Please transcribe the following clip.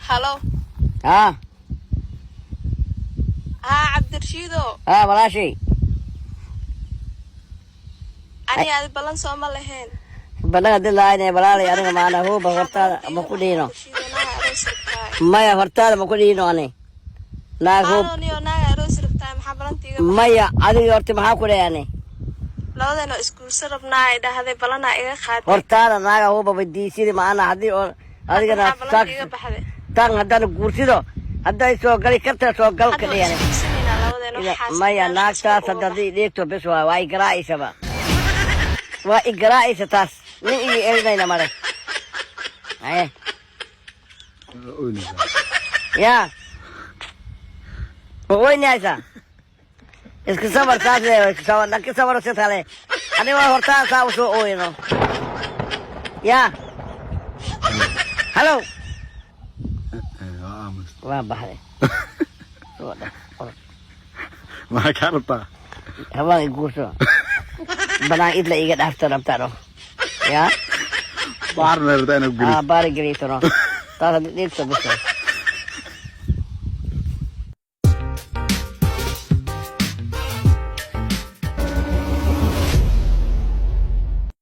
هلو ها عبد الرشيدو ها بلاشي أنا هذا بلان سوما لهين بلغ دلائني بلالي أنا معنا هو بغرطان مكودينو مايا غرطان مكودينو أنا ناك هو مايا أدي يورتي محاكولي يعني labadana isku sarabna ay dhahday balana iga qaatay hortaada naaga huba badiisidi maana hadii oo adigana tan hadan guursido haday soo gali kartaa soo gal ka dhiyane maya naagtaas hadii dheegto bes waa igraa'isaba waa igraa'isa taas nin ii eedayna mare aye ya oynaysa isku sabar taas leeyo isku sabar laki sabar se tale ani waa hortaa saa soo ooyno ya hello waa baxay ما كارتا hawaan iguurso banaan idla iga dhaafta rabtano ya بارنا ردانا بقولي baari gariitano taas hadii dheegto bes